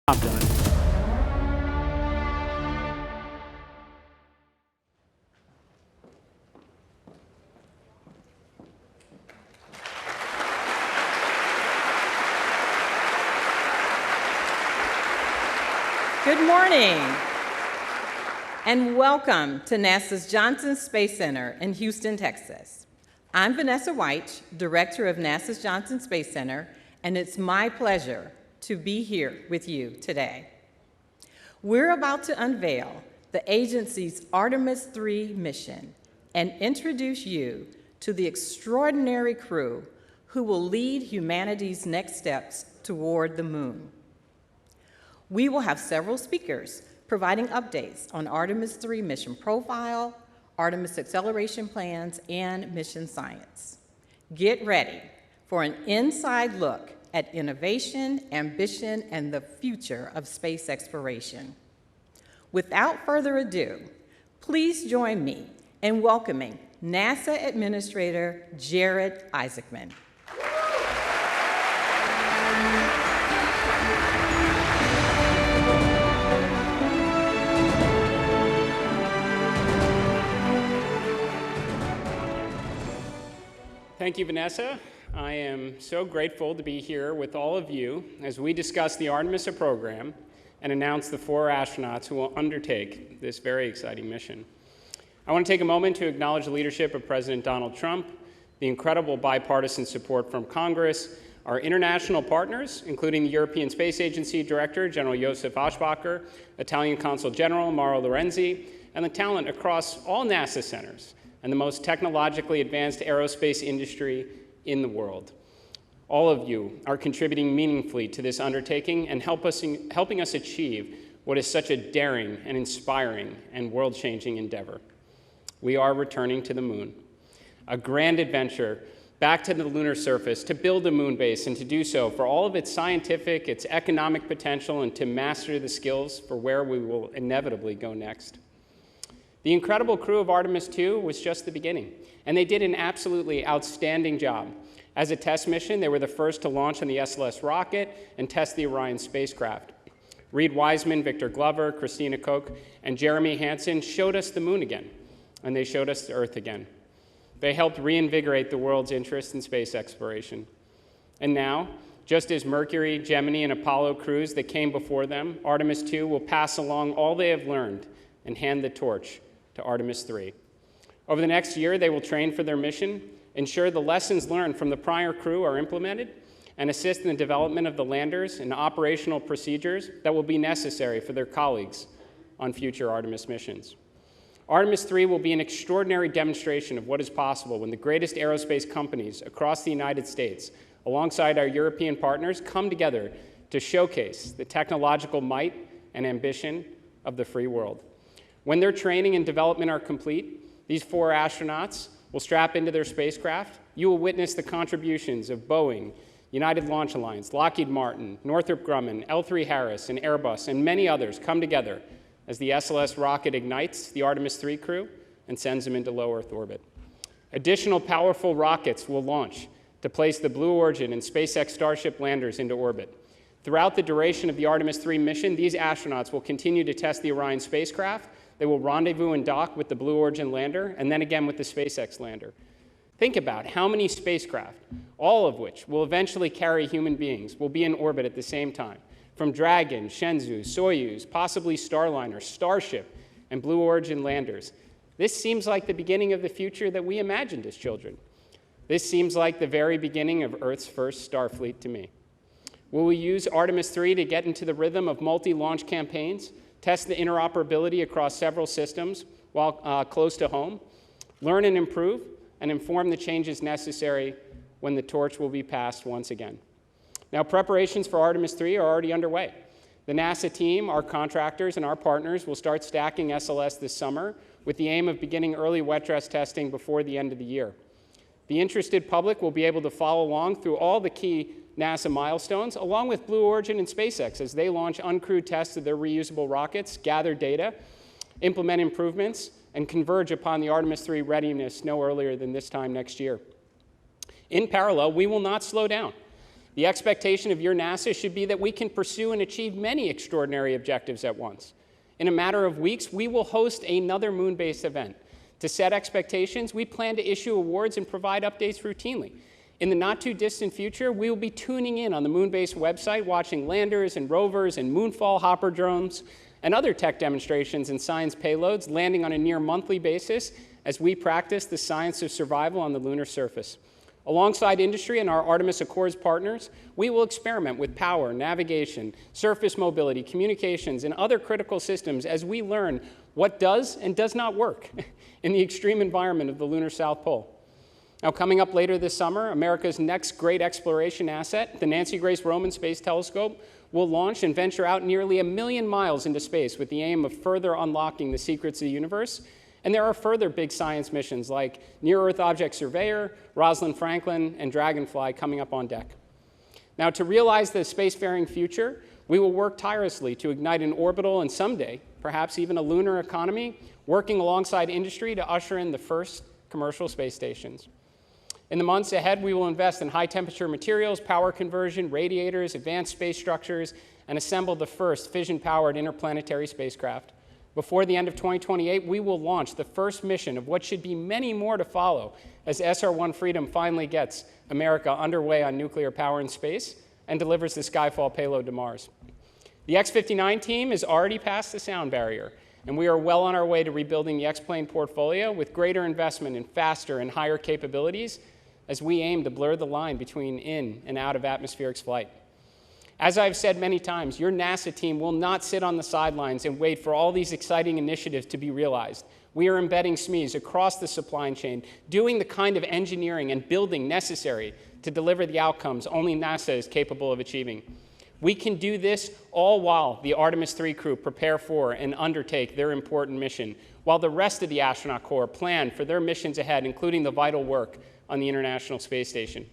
Job done. Good morning, and welcome to NASA's Johnson Space Center in Houston, Texas. I'm Vanessa White, Director of NASA's Johnson Space Center, and it's my pleasure to be here with you today. We're about to unveil the agency's Artemis III mission and introduce you to the extraordinary crew who will lead humanity's next steps toward the moon. We will have several speakers providing updates on Artemis III mission profile, Artemis acceleration plans, and mission science. Get ready for an inside look at innovation, ambition, and the future of space exploration. Without further ado, please join me in welcoming NASA Administrator Jared Isaacman. Thank you, Vanessa. I am so grateful to be here with all of you as we discuss the Artemis program and announce the 4 astronauts who will undertake this very exciting mission. I want to take a moment to acknowledge the leadership of President Donald Trump, the incredible bipartisan support from Congress, our international partners, including the European Space Agency Director, General Josef Aschbacher, Italian Consul General Mauro Lorenzi, and the talent across all NASA centers and the most technologically advanced aerospace industry in the world. All of you are contributing meaningfully to this undertaking and helping us achieve what is such a daring and inspiring and world-changing endeavor. We are returning to the moon, a grand adventure back to the lunar surface to build a moon base and to do so for all of its scientific, its economic potential, and to master the skills for where we will inevitably go next. The incredible crew of Artemis II was just the beginning, and they did an absolutely outstanding job. As a test mission, they were the first to launch on the SLS rocket and test the Orion spacecraft. Reed Wiseman, Victor Glover, Christina Koch, and Jeremy Hansen showed us the moon again, and they showed us the Earth again. They helped reinvigorate the world's interest in space exploration. And now, just as Mercury, Gemini, and Apollo crews that came before them, Artemis II will pass along all they have learned and hand the torch to Artemis III. Over the next year, they will train for their mission, ensure the lessons learned from the prior crew are implemented, and assist in the development of the landers and operational procedures that will be necessary for their colleagues on future Artemis missions. Artemis III will be an extraordinary demonstration of what is possible when the greatest aerospace companies across the United States, alongside our European partners, come together to showcase the technological might and ambition of the free world. When their training and development are complete, these 4 astronauts will strap into their spacecraft. You will witness the contributions of Boeing, United Launch Alliance, Lockheed Martin, Northrop Grumman, L3 Harris, and Airbus, and many others come together as the SLS rocket ignites the Artemis III crew and sends them into low Earth orbit. Additional powerful rockets will launch to place the Blue Origin and SpaceX Starship landers into orbit. Throughout the duration of the Artemis III mission, these astronauts will continue to test the Orion spacecraft. They will rendezvous and dock with the Blue Origin lander, and then again with the SpaceX lander. Think about how many spacecraft, all of which will eventually carry human beings, will be in orbit at the same time. From Dragon, Shenzhou, Soyuz, possibly Starliner, Starship, and Blue Origin landers. This seems like the beginning of the future that we imagined as children. This seems like the very beginning of Earth's first Starfleet to me. Will we use Artemis III to get into the rhythm of multi-launch campaigns, test the interoperability across several systems while close to home, learn and improve, and inform the changes necessary when the torch will be passed once again? Now, preparations for Artemis III are already underway. The NASA team, our contractors, and our partners will start stacking SLS this summer with the aim of beginning early wet dress testing before the end of the year. The interested public will be able to follow along through all the key NASA milestones, along with Blue Origin and SpaceX as they launch uncrewed tests of their reusable rockets, gather data, implement improvements, and converge upon the Artemis III readiness no earlier than this time next year. In parallel, we will not slow down. The expectation of your NASA should be that we can pursue and achieve many extraordinary objectives at once. In a matter of weeks, we will host another moon-based event. To set expectations, we plan to issue awards and provide updates routinely. In the not-too-distant future, we will be tuning in on the moon-based website, watching landers and rovers and moonfall hopper drones and other tech demonstrations and science payloads landing on a near-monthly basis as we practice the science of survival on the lunar surface. Alongside industry and our Artemis Accords partners, we will experiment with power, navigation, surface mobility, communications, and other critical systems as we learn what does and does not work in the extreme environment of the lunar South Pole. Now, coming up later this summer, America's next great exploration asset, the Nancy Grace Roman Space Telescope, will launch and venture out nearly 1 million miles into space with the aim of further unlocking the secrets of the universe. And there are further big science missions like Near-Earth Object Surveyor, Rosalind Franklin, and Dragonfly coming up on deck. Now, to realize the spacefaring future, we will work tirelessly to ignite an orbital and someday, perhaps even a lunar economy, working alongside industry to usher in the first commercial space stations. In the months ahead, we will invest in high-temperature materials, power conversion, radiators, advanced space structures, and assemble the first fission-powered interplanetary spacecraft. Before the end of 2028, we will launch the first mission of what should be many more to follow as SR-1 Freedom finally gets America underway on nuclear power in space and delivers the Skyfall payload to Mars. The X-59 team is already past the sound barrier, and we are well on our way to rebuilding the X-plane portfolio with greater investment in faster and higher capabilities as we aim to blur the line between in and out of atmospheric flight. As I've said many times, your NASA team will not sit on the sidelines and wait for all these exciting initiatives to be realized. We are embedding SMEs across the supply chain, doing the kind of engineering and building necessary to deliver the outcomes only NASA is capable of achieving. We can do this all while the Artemis III crew prepare for and undertake their important mission, while the rest of the astronaut corps plan for their missions ahead, including the vital work on the International Space Station.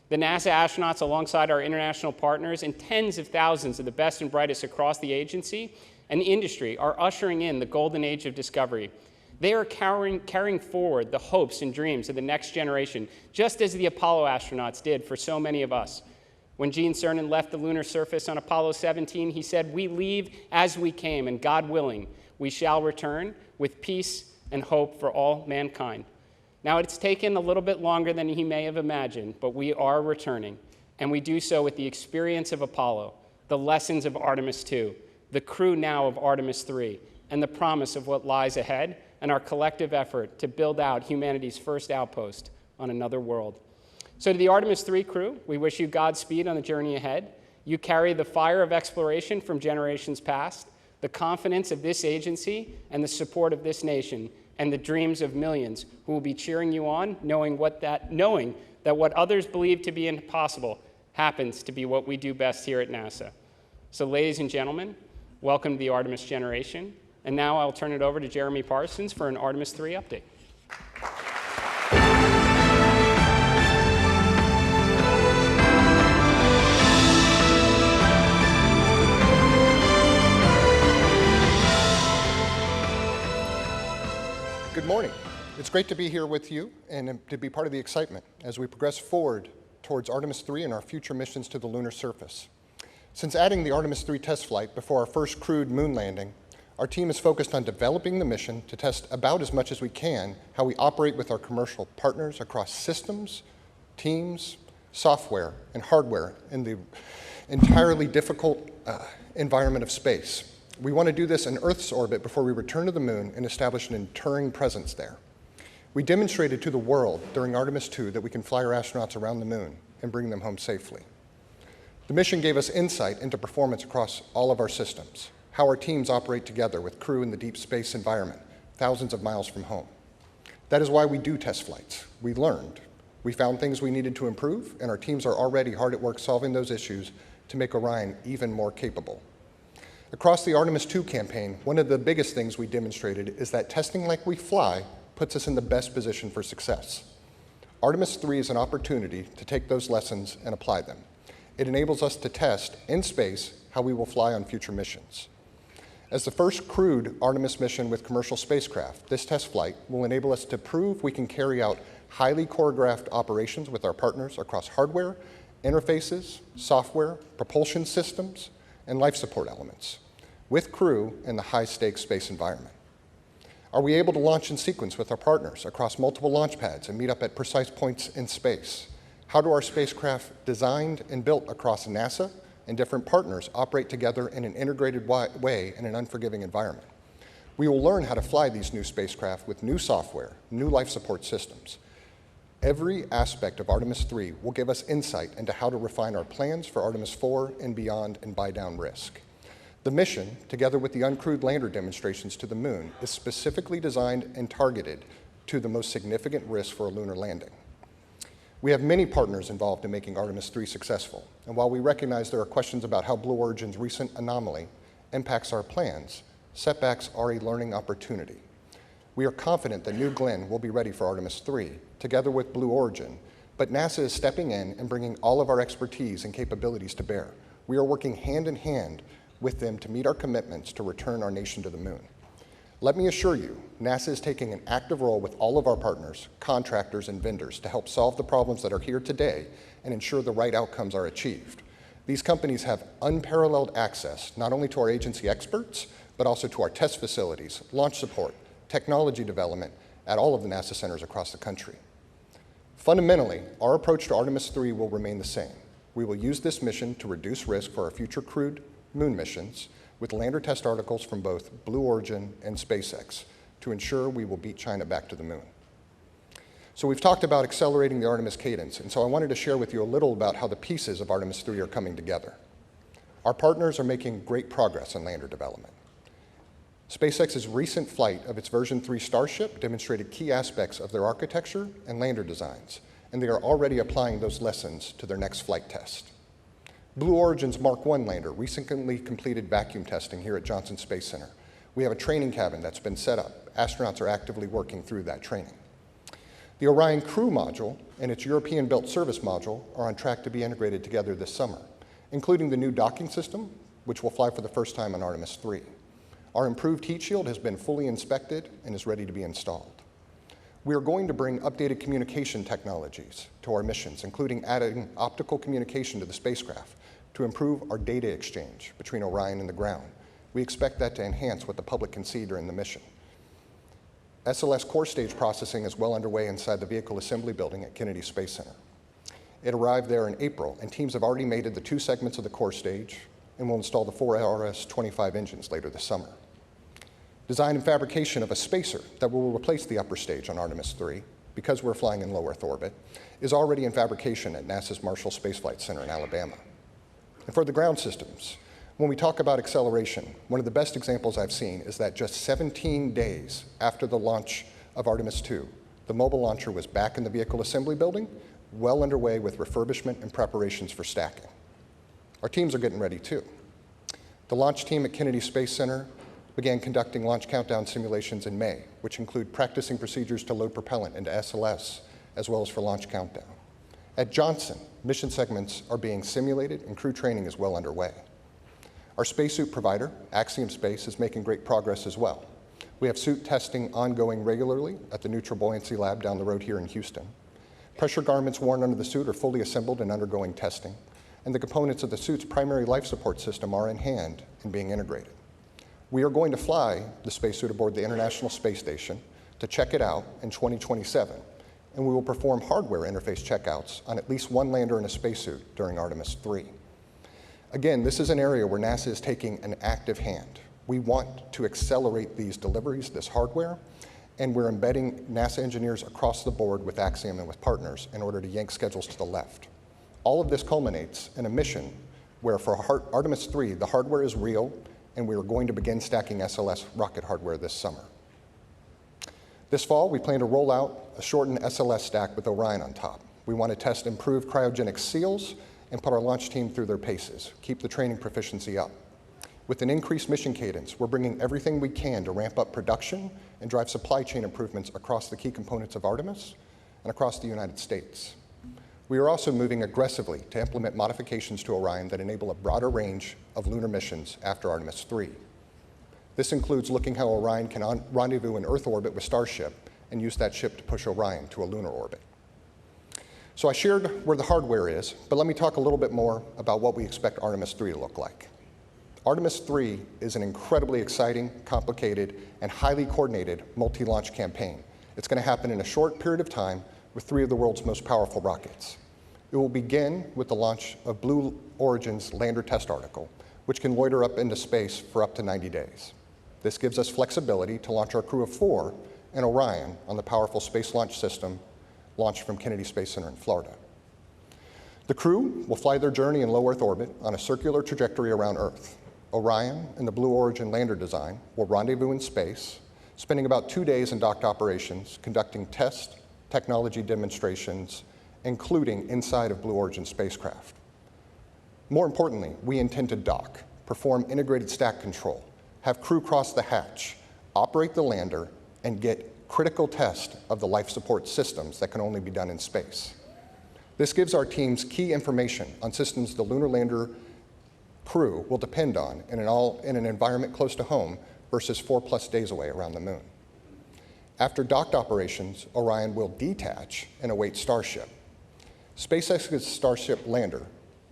The NASA astronauts, alongside our international partners and tens of thousands of the best and brightest across the agency and industry, are ushering in the golden age of discovery. They are carrying forward the hopes and dreams of the next generation, just as the Apollo astronauts did for so many of us. When Gene Cernan left the lunar surface on Apollo 17, he said, "We leave as we came, and God willing, we shall return with peace and hope for all mankind." Now, it's taken a little bit longer than he may have imagined, but we are returning, and we do so with the experience of Apollo, the lessons of Artemis II, the crew now of Artemis III, and the promise of what lies ahead, and our collective effort to build out humanity's first outpost on another world. So to the Artemis III crew, we wish you Godspeed on the journey ahead. You carry the fire of exploration from generations past, the confidence of this agency, and the support of this nation, and the dreams of millions who will be cheering you on, knowing that what others believe to be impossible happens to be what we do best here at NASA. So ladies and gentlemen, welcome to the Artemis generation. And now I'll turn it over to Jeremy Parsons for an Artemis III update. Good morning. It's great to be here with you and to be part of the excitement as we progress forward towards Artemis III and our future missions to the lunar surface. Since adding the Artemis III test flight before our first crewed moon landing, our team is focused on developing the mission to test about as much as we can how we operate with our commercial partners across systems, teams, software, and hardware in the entirely difficult environment of space. We want to do this in Earth's orbit before we return to the moon and establish an enduring presence there. We demonstrated to the world during Artemis II that we can fly our astronauts around the moon and bring them home safely. The mission gave us insight into performance across all of our systems, how our teams operate together with crew in the deep space environment, thousands of miles from home. That is why we do test flights. We learned. We found things we needed to improve, and our teams are already hard at work solving those issues to make Orion even more capable. Across the Artemis II campaign, one of the biggest things we demonstrated is that testing like we fly puts us in the best position for success. Artemis III is an opportunity to take those lessons and apply them. It enables us to test in space how we will fly on future missions. As the first crewed Artemis mission with commercial spacecraft, this test flight will enable us to prove we can carry out highly choreographed operations with our partners across hardware interfaces, software, propulsion systems, and life support elements, with crew in the high-stakes space environment? Are we able to launch in sequence with our partners across multiple launch pads and meet up at precise points in space? How do our spacecraft designed and built across NASA and different partners operate together in an integrated way in an unforgiving environment? We will learn how to fly these new spacecraft with new software, new life support systems. Every aspect of Artemis III will give us insight into how to refine our plans for Artemis IV and beyond and buy down risk. The mission, together with the uncrewed lander demonstrations to the moon, is specifically designed and targeted to the most significant risk for a lunar landing. We have many partners involved in making Artemis III successful, and while we recognize there are questions about how Blue Origin's recent anomaly impacts our plans, setbacks are a learning opportunity. We are confident that New Glenn will be ready for Artemis III, together with Blue Origin, but NASA is stepping in and bringing all of our expertise and capabilities to bear. We are working hand in hand with them to meet our commitments to return our nation to the moon. Let me assure you, NASA is taking an active role with all of our partners, contractors, and vendors to help solve the problems that are here today and ensure the right outcomes are achieved. These companies have unparalleled access not only to our agency experts, but also to our test facilities, launch support, technology development at all of the NASA centers across the country. Fundamentally, our approach to Artemis III will remain the same. We will use this mission to reduce risk for our future crewed moon missions with lander test articles from both Blue Origin and SpaceX to ensure we will beat China back to the moon. So we've talked about accelerating the Artemis cadence, and so I wanted to share with you a little about how the pieces of Artemis III are coming together. Our partners are making great progress on lander development. SpaceX's recent flight of its version 3 Starship demonstrated key aspects of their architecture and lander designs, and they are already applying those lessons to their next flight test. Blue Origin's Mark I lander recently completed vacuum testing here at Johnson Space Center. We have a training cabin that's been set up. Astronauts are actively working through that training. The Orion crew module and its European-built service module are on track to be integrated together this summer, including the new docking system, which will fly for the first time on Artemis III. Our improved heat shield has been fully inspected and is ready to be installed. We are going to bring updated communication technologies to our missions, including adding optical communication to the spacecraft to improve our data exchange between Orion and the ground. We expect that to enhance what the public can see during the mission. SLS core stage processing is well underway inside the Vehicle Assembly Building at Kennedy Space Center. It arrived there in April, and teams have already mated the 2 segments of the core stage and will install the 4 RS-25 engines later this summer. Design and fabrication of a spacer that will replace the upper stage on Artemis III, because we're flying in low Earth orbit, is already in fabrication at NASA's Marshall Space Flight Center in Alabama. And for the ground systems, when we talk about acceleration, one of the best examples I've seen is that just 17 days after the launch of Artemis II, the mobile launcher was back in the Vehicle Assembly Building, well underway with refurbishment and preparations for stacking. Our teams are getting ready too. The launch team at Kennedy Space Center began conducting launch countdown simulations in May, which include practicing procedures to load propellant into SLS, as well as for launch countdown. At Johnson, mission segments are being simulated and crew training is well underway. Our spacesuit provider, Axiom Space, is making great progress as well. We have suit testing ongoing regularly at the Neutral Buoyancy Lab down the road here in Houston. Pressure garments worn under the suit are fully assembled and undergoing testing, and the components of the suit's primary life support system are in hand and being integrated. We are going to fly the spacesuit aboard the International Space Station to check it out in 2027, and we will perform hardware interface checkouts on at least 1 lander in a spacesuit during Artemis III. Again, this is an area where NASA is taking an active hand. We want to accelerate these deliveries, this hardware, and we're embedding NASA engineers across the board with Axiom and with partners in order to yank schedules to the left. All of this culminates in a mission where for Artemis III, the hardware is real, and we are going to begin stacking SLS rocket hardware this summer. This fall, we plan to roll out a shortened SLS stack with Orion on top. We want to test improved cryogenic seals and put our launch team through their paces, keep the training proficiency up. With an increased mission cadence, we're bringing everything we can to ramp up production and drive supply chain improvements across the key components of Artemis and across the United States. We are also moving aggressively to implement modifications to Orion that enable a broader range of lunar missions after Artemis III. This includes looking how Orion can rendezvous in Earth orbit with Starship and use that ship to push Orion to a lunar orbit. So I shared where the hardware is, but let me talk a little bit more about what we expect Artemis III to look like. Artemis III is an incredibly exciting, complicated, and highly coordinated multi-launch campaign. It's going to happen in a short period of time with 3 of the world's most powerful rockets. It will begin with the launch of Blue Origin's lander test article, which can loiter up into space for up to 90 days. This gives us flexibility to launch our crew of 4 and Orion on the powerful Space Launch System launched from Kennedy Space Center in Florida. The crew will fly their journey in low Earth orbit on a circular trajectory around Earth. Orion and the Blue Origin lander design will rendezvous in space, spending about 2 days in docked operations, conducting test technology demonstrations, including inside of Blue Origin spacecraft. More importantly, we intend to dock, perform integrated stack control, have crew cross the hatch, operate the lander, and get critical test of the life support systems that can only be done in space. This gives our teams key information on systems the lunar lander crew will depend on in an environment close to home versus 4+ days away around the moon. After docked operations, Orion will detach and await Starship. SpaceX's Starship lander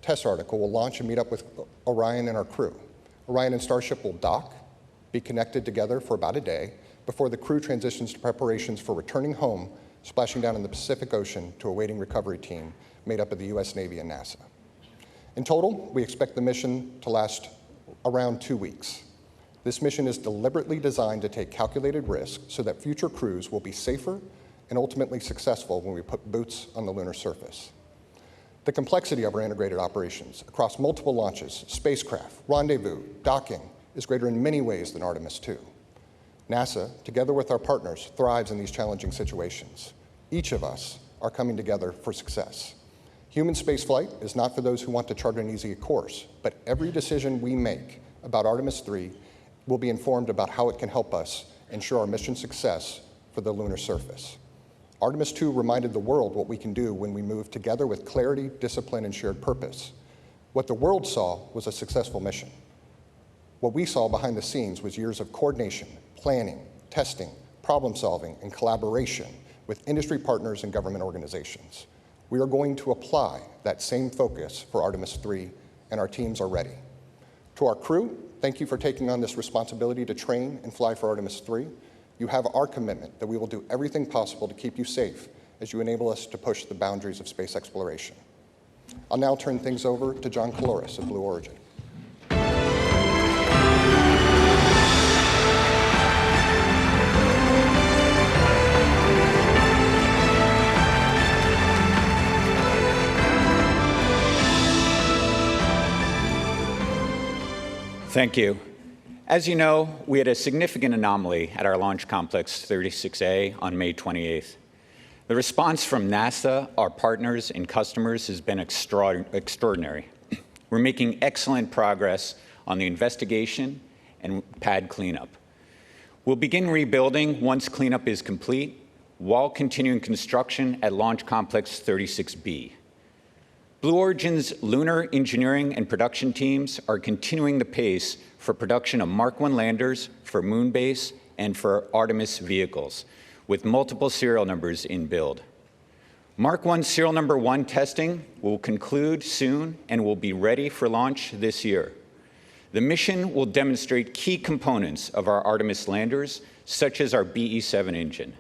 test article will launch and meet up with Orion and our crew. Orion and Starship will dock, be connected together for about a day, before the crew transitions to preparations for returning home, splashing down in the Pacific Ocean to a waiting recovery team made up of the US Navy and NASA. In total, we expect the mission to last around 2 weeks. This mission is deliberately designed to take calculated risks so that future crews will be safer and ultimately successful when we put boots on the lunar surface. The complexity of our integrated operations across multiple launches, spacecraft, rendezvous, docking is greater in many ways than Artemis II. NASA, together with our partners, thrives in these challenging situations. Each of us are coming together for success. Human spaceflight is not for those who want to chart an easy course, but every decision we make about Artemis III will be informed about how it can help us ensure our mission success for the lunar surface. Artemis II reminded the world what we can do when we move together with clarity, discipline, and shared purpose. What the world saw was a successful mission. What we saw behind the scenes was years of coordination, planning, testing, problem solving, and collaboration with industry partners and government organizations. We are going to apply that same focus for Artemis III, and our teams are ready. To our crew, thank you for taking on this responsibility to train and fly for Artemis III. You have our commitment that we will do everything possible to keep you safe as you enable us to push the boundaries of space exploration. I'll now turn things over to John Caloris of Blue Origin. Thank you. As you know, we had a significant anomaly at our Launch Complex 36A on May 28th. The response from NASA, our partners, and customers has been extraordinary. We're making excellent progress on the investigation and pad cleanup. We'll begin rebuilding once cleanup is complete, while continuing construction at Launch Complex 36B. Blue Origin's lunar engineering and production teams are continuing the pace for production of Mark I landers for Moon Base and for Artemis vehicles, with multiple serial numbers in build. Mark I serial number 1 testing will conclude soon and will be ready for launch this year. The mission will demonstrate key components of our Artemis landers, such as our BE-7 engine.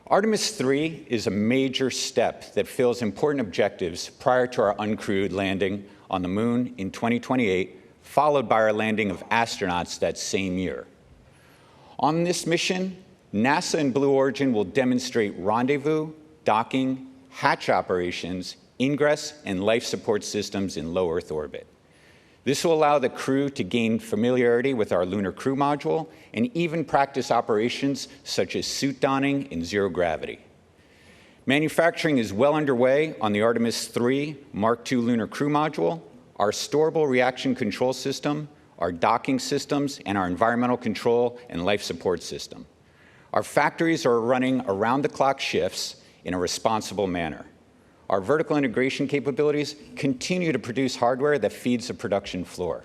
Artemis III is a major step that fills important objectives prior to our uncrewed landing on the moon in 2028, followed by our landing of astronauts that same year. On this mission, NASA and Blue Origin will demonstrate rendezvous, docking, hatch operations, ingress, and life support systems in low Earth orbit. This will allow the crew to gain familiarity with our lunar crew module and even practice operations such as suit donning in zero gravity. Manufacturing is well underway on the Artemis III Mark II lunar crew module, our storable reaction control system, our docking systems, and our environmental control and life support system. Our factories are running around-the-clock shifts in a responsible manner. Our vertical integration capabilities continue to produce hardware that feeds the production floor.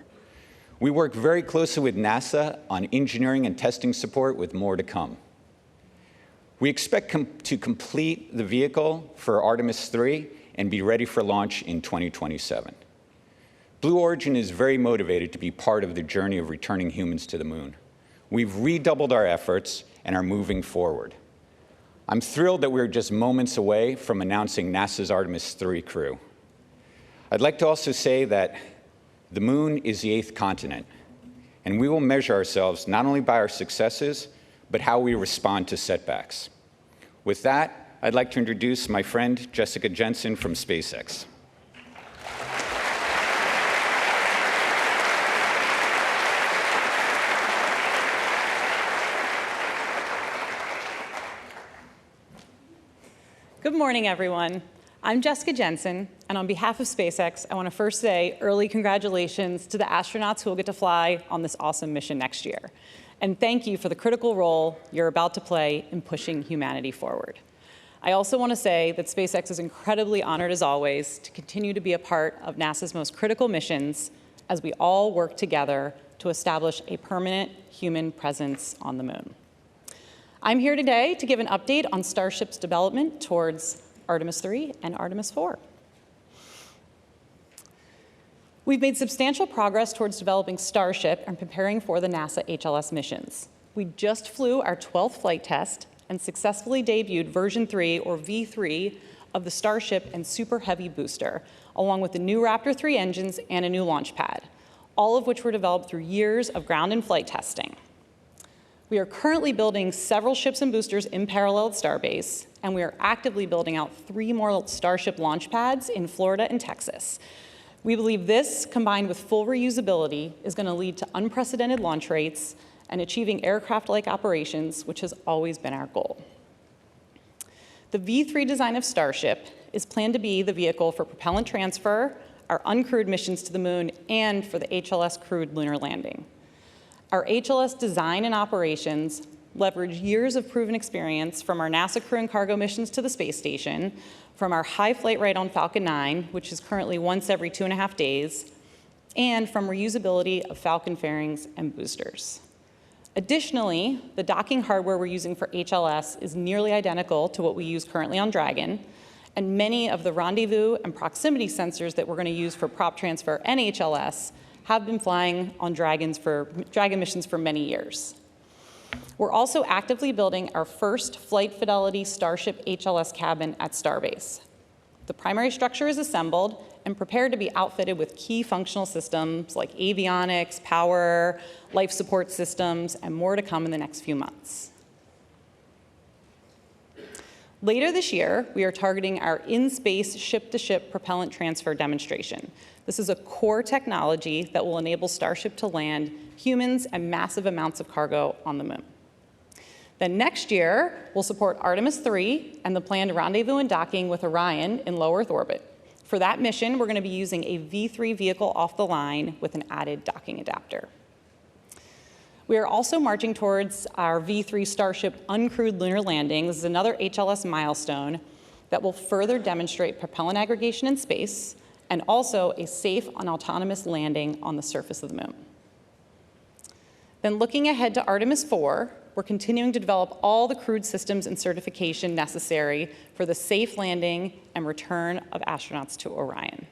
We work very closely with NASA on engineering and testing support with more to come. We expect to complete the vehicle for Artemis III and be ready for launch in 2027. Blue Origin is very motivated to be part of the journey of returning humans to the moon. We've redoubled our efforts and are moving forward. I'm thrilled that we're just moments away from announcing NASA's Artemis III crew. I'd like to also say that the moon is the 8th continent, and we will measure ourselves not only by our successes, but how we respond to setbacks. With that, I'd like to introduce my friend Jessica Jensen from SpaceX. Good morning, everyone. I'm Jessica Jensen, and on behalf of SpaceX, I want to first say early congratulations to the astronauts who will get to fly on this awesome mission next year. And thank you for the critical role you're about to play in pushing humanity forward. I also want to say that SpaceX is incredibly honored, as always, to continue to be a part of NASA's most critical missions as we all work together to establish a permanent human presence on the moon. I'm here today to give an update on Starship's development towards Artemis III and Artemis IV. We've made substantial progress towards developing Starship and preparing for the NASA HLS missions. We just flew our 12th flight test and successfully debuted version 3, or V3, of the Starship and Super Heavy booster, along with the new Raptor 3 engines and a new launch pad, all of which were developed through years of ground and flight testing. We are currently building several ships and boosters in parallel at Starbase, and we are actively building out 3 more Starship launch pads in Florida and Texas. We believe this, combined with full reusability, is going to lead to unprecedented launch rates and achieving aircraft-like operations, which has always been our goal. The V3 design of Starship is planned to be the vehicle for propellant transfer, our uncrewed missions to the moon, and for the HLS crewed lunar landing. Our HLS design and operations leverage years of proven experience from our NASA crew and cargo missions to the space station, from our high flight rate on Falcon 9, which is currently once every 2.5 days, and from reusability of Falcon fairings and boosters. Additionally, the docking hardware we're using for HLS is nearly identical to what we use currently on Dragon, and many of the rendezvous and proximity sensors that we're going to use for prop transfer and HLS have been flying on Dragon missions for many years. We're also actively building our first flight fidelity Starship HLS cabin at Starbase. The primary structure is assembled and prepared to be outfitted with key functional systems like avionics, power, life support systems, and more to come in the next few months. Later this year, we are targeting our in-space ship-to-ship propellant transfer demonstration. This is a core technology that will enable Starship to land humans and massive amounts of cargo on the moon. Then next year, we'll support Artemis III and the planned rendezvous and docking with Orion in low Earth orbit. For that mission, we're going to be using a V3 vehicle off the line with an added docking adapter. We are also marching towards our V3 Starship uncrewed lunar landing. This is another HLS milestone that will further demonstrate propellant aggregation in space and also a safe and autonomous landing on the surface of the moon. Then looking ahead to Artemis IV, we're continuing to develop all the crewed systems and certification necessary for the safe landing and return of astronauts to Orion.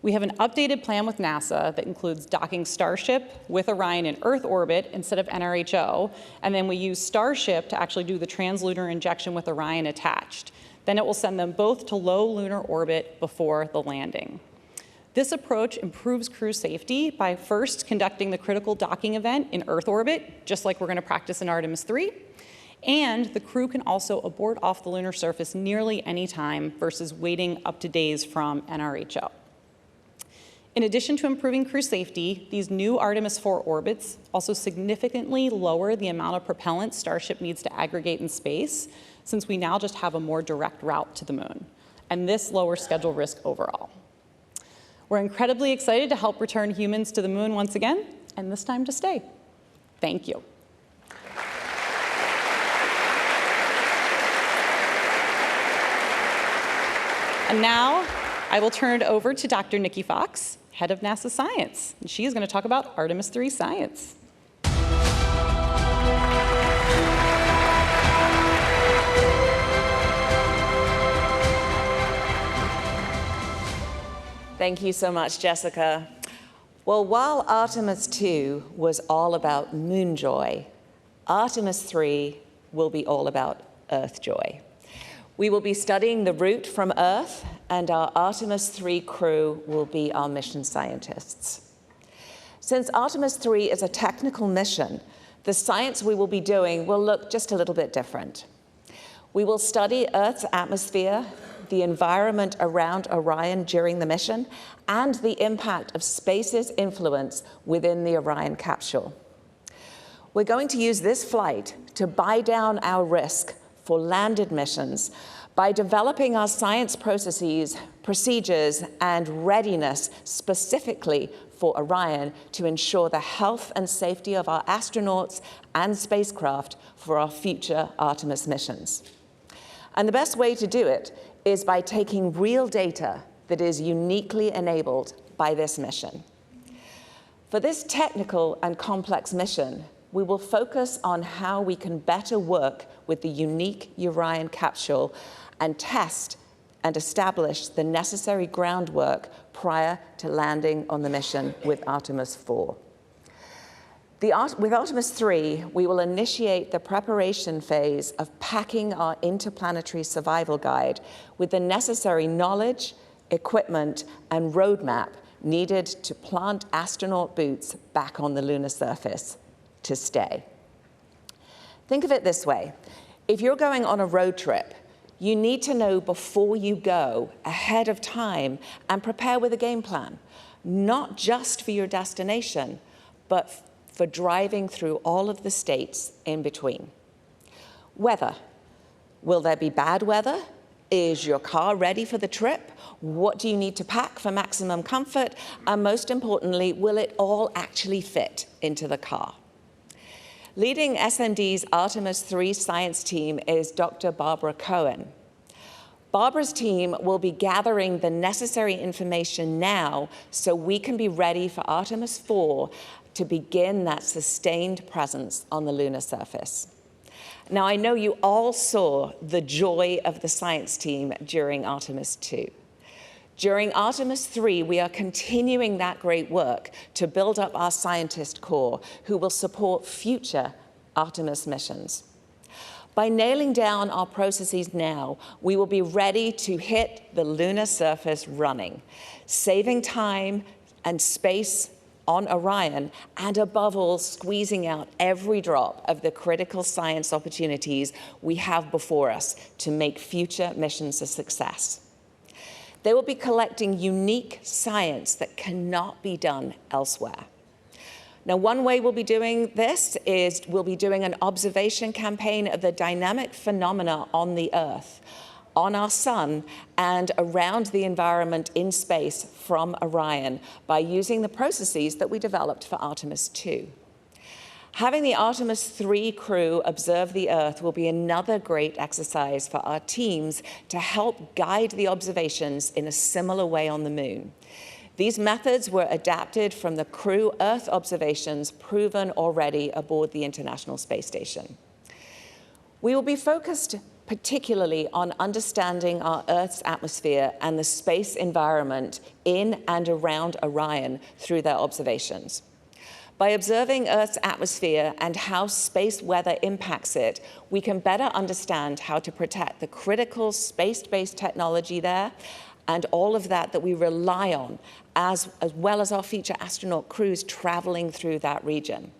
We have an updated plan with NASA that includes docking Starship with Orion in Earth orbit instead of NRHO, and then we use Starship to actually do the translunar injection with Orion attached. Then it will send them both to low lunar orbit before the landing. This approach improves crew safety by first conducting the critical docking event in Earth orbit, just like we're going to practice in Artemis III, and the crew can also abort off the lunar surface nearly any time versus waiting up to days from NRHO. In addition to improving crew safety, these new Artemis IV orbits also significantly lower the amount of propellant Starship needs to aggregate in space, since we now just have a more direct route to the moon, and this lowers schedule risk overall. We're incredibly excited to help return humans to the moon once again, and this time to stay. Thank you. And now I will turn it over to Dr. Nikki Fox, head of NASA Science, and she is going to talk about Artemis III science. Thank you so much, Jessica. Well, while Artemis II was all about moon joy, Artemis III will be all about Earth joy. We will be studying the route from Earth, and our Artemis III crew will be our mission scientists. Since Artemis III is a technical mission, the science we will be doing will look just a little bit different. We will study Earth's atmosphere, the environment around Orion during the mission, and the impact of space's influence within the Orion capsule. We're going to use this flight to buy down our risk for landed missions by developing our science processes, procedures, and readiness specifically for Orion to ensure the health and safety of our astronauts and spacecraft for our future Artemis missions. And the best way to do it is by taking real data that is uniquely enabled by this mission. For this technical and complex mission, we will focus on how we can better work with the unique Orion capsule and test and establish the necessary groundwork prior to landing on the mission with Artemis IV. With Artemis III, we will initiate the preparation phase of packing our interplanetary survival guide with the necessary knowledge, equipment, and roadmap needed to plant astronaut boots back on the lunar surface to stay. Think of it this way. If you're going on a road trip, you need to know before you go ahead of time and prepare with a game plan, not just for your destination, but for driving through all of the states in between. Weather. Will there be bad weather? Is your car ready for the trip? What do you need to pack for maximum comfort? And most importantly, will it all actually fit into the car? Leading SMD's Artemis III science team is Dr. Barbara Cohen. Barbara's team will be gathering the necessary information now so we can be ready for Artemis IV to begin that sustained presence on the lunar surface. Now, I know you all saw the joy of the science team during Artemis II. During Artemis III, we are continuing that great work to build up our scientist corps who will support future Artemis missions. By nailing down our processes now, we will be ready to hit the lunar surface running, saving time and space on Orion, and above all, squeezing out every drop of the critical science opportunities we have before us to make future missions a success. They will be collecting unique science that cannot be done elsewhere. Now, one way we'll be doing this is we'll be doing an observation campaign of the dynamic phenomena on the Earth, on our sun, and around the environment in space from Orion by using the processes that we developed for Artemis II. Having the Artemis III crew observe the Earth will be another great exercise for our teams to help guide the observations in a similar way on the Moon. These methods were adapted from the crew Earth observations proven already aboard the International Space Station. We will be focused particularly on understanding our Earth's atmosphere and the space environment in and around Orion through their observations. By observing Earth's atmosphere and how space weather impacts it, we can better understand how to protect the critical space-based technology there and all of that we rely on, as well as our future astronaut crews traveling through that region.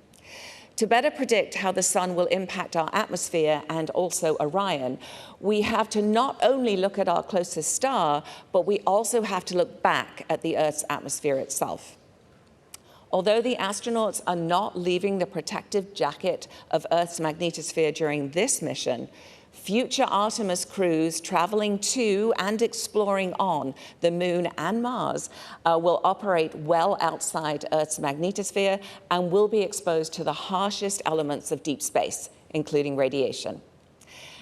To better predict how the sun will impact our atmosphere and also Orion, we have to not only look at our closest star, but we also have to look back at the Earth's atmosphere itself. Although the astronauts are not leaving the protective jacket of Earth's magnetosphere during this mission, future Artemis crews traveling to and exploring on the Moon and Mars will operate well outside Earth's magnetosphere and will be exposed to the harshest elements of deep space, including radiation.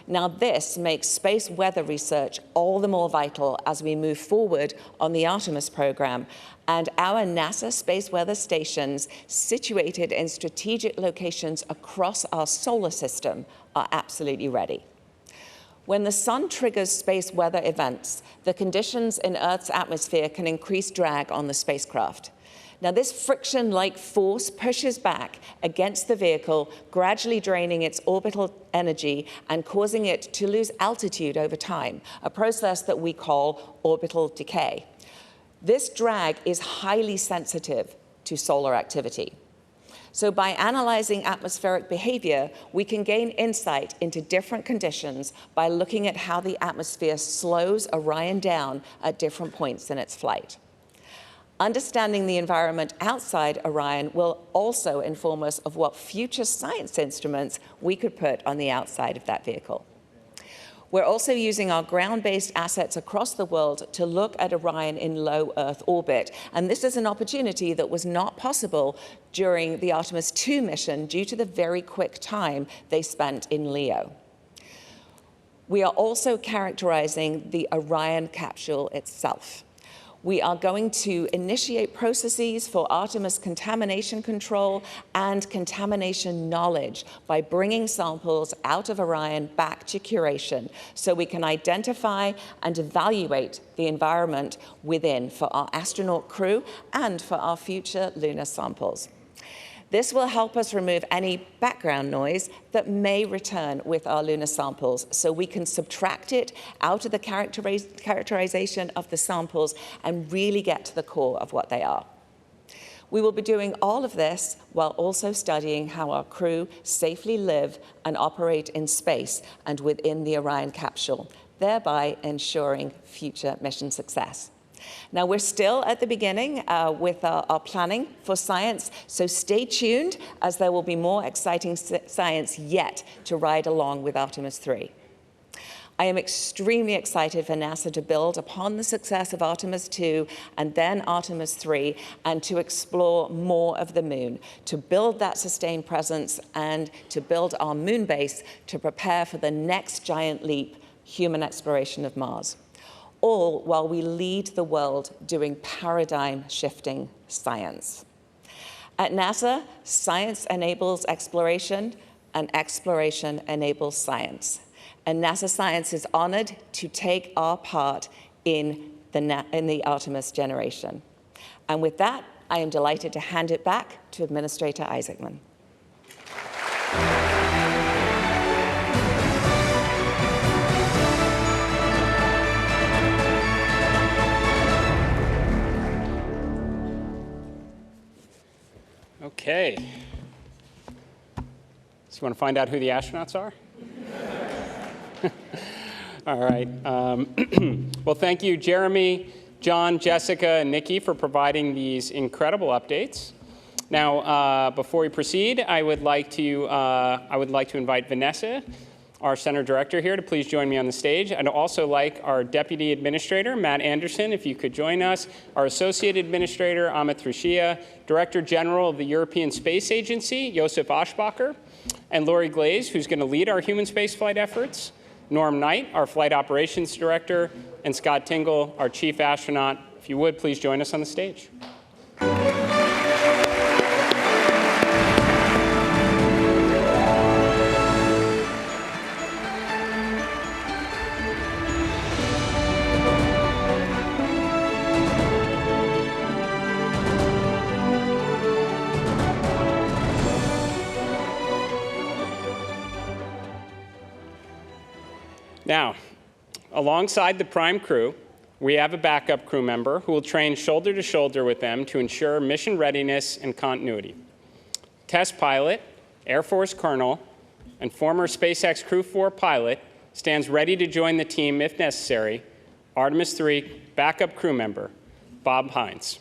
Now, this makes space weather research all the more vital as we move forward on the Artemis program, and our NASA space weather stations situated in strategic locations across our solar system are absolutely ready. When the sun triggers space weather events, the conditions in Earth's atmosphere can increase drag on the spacecraft. Now, this friction-like force pushes back against the vehicle, gradually draining its orbital energy and causing it to lose altitude over time, a process that we call orbital decay. This drag is highly sensitive to solar activity. So by analyzing atmospheric behavior, we can gain insight into different conditions by looking at how the atmosphere slows Orion down at different points in its flight. Understanding the environment outside Orion will also inform us of what future science instruments we could put on the outside of that vehicle. We're also using our ground-based assets across the world to look at Orion in low Earth orbit. And this is an opportunity that was not possible during the Artemis II mission due to the very quick time they spent in LEO. We are also characterizing the Orion capsule itself. We are going to initiate processes for Artemis contamination control and contamination knowledge by bringing samples out of Orion back to curation so we can identify and evaluate the environment within for our astronaut crew and for our future lunar samples. This will help us remove any background noise that may return with our lunar samples so we can subtract it out of the characterization of the samples and really get to the core of what they are. We will be doing all of this while also studying how our crew safely live and operate in space and within the Orion capsule, thereby ensuring future mission success. Now, we're still at the beginning with our planning for science, so stay tuned as there will be more exciting science yet to ride along with Artemis III. I am extremely excited for NASA to build upon the success of Artemis II and then Artemis III and to explore more of the moon, to build that sustained presence and to build our moon base to prepare for the next giant leap, human exploration of Mars. All while we lead the world doing paradigm-shifting science. At NASA, science enables exploration, and exploration enables science. And NASA Science is honored to take our part in the Artemis generation. And with that, I am delighted to hand it back to Administrator Isaacman. Okay. So you want to find out who the astronauts are? All right. Well, thank you, Jeremy, John, Jessica, and Nikki for providing these incredible updates. Now, before we proceed, I would like to invite Vanessa, our center director here, to please join me on the stage. I'd also like our deputy administrator, Matt Anderson, if you could join us, our associate administrator, Amit Thrushia, director general of the European Space Agency, Josef Aschbacher, and Lori Glaze, who's going to lead our human spaceflight efforts, Norm Knight, our flight operations director, and Scott Tingle, our chief astronaut. If you would, please join us on the stage. Now, alongside the prime crew, we have a backup crew member who will train shoulder to shoulder with them to ensure mission readiness and continuity. Test pilot, Air Force colonel, and former SpaceX Crew 4 pilot stands ready to join the team if necessary, Artemis III backup crew member, Bob Hines.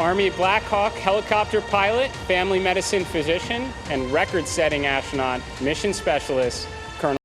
Army Black Hawk helicopter pilot, family medicine physician, and record-setting astronaut, mission specialist, Colonel.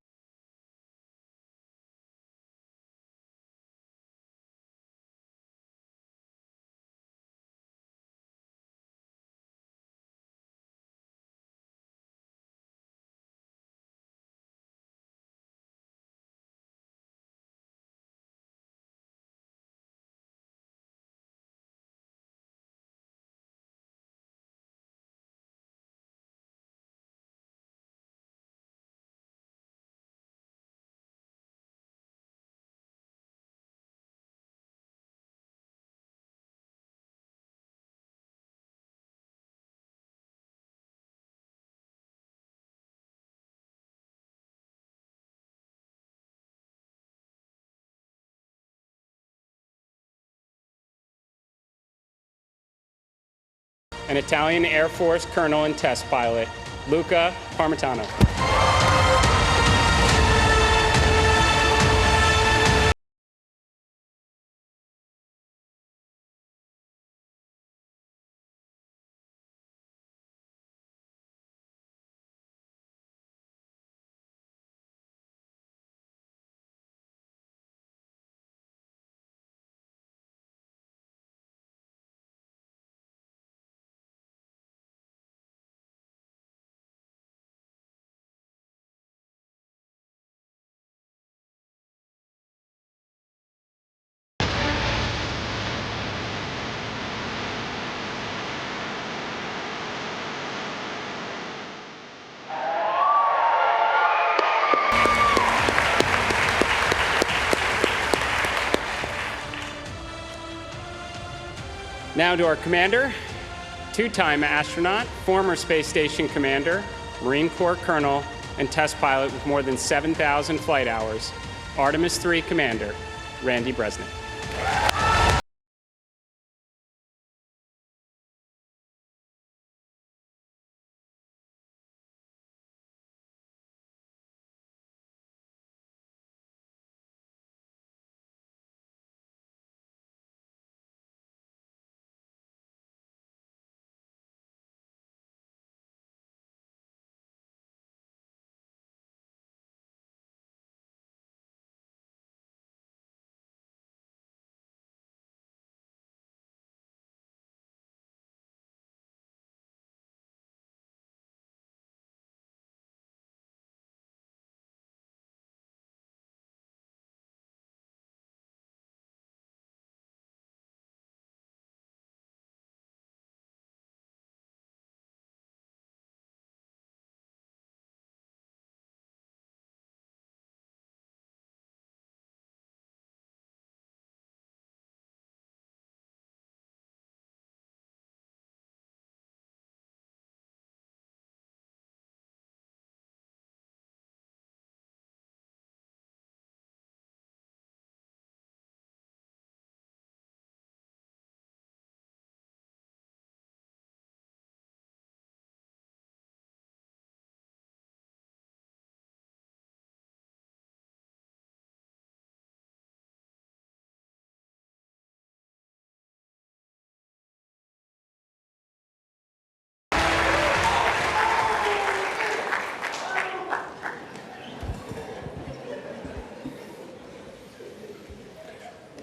And Italian Air Force Colonel and test pilot, Luca Parmitano. Now to our commander, two-time astronaut, former space station commander, Marine Corps colonel, and test pilot with more than 7,000 flight hours, Artemis III commander, Randy Bresnik.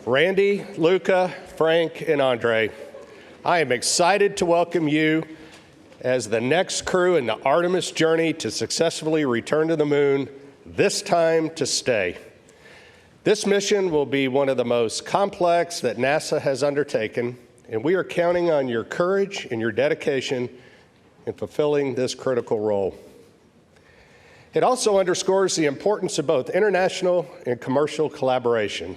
Randy, Luca, Frank, and Andre, I am excited to welcome you as the next crew in the Artemis journey to successfully return to the moon, this time to stay. This mission will be one of the most complex that NASA has undertaken, and we are counting on your courage and your dedication in fulfilling this critical role. It also underscores the importance of both international and commercial collaboration.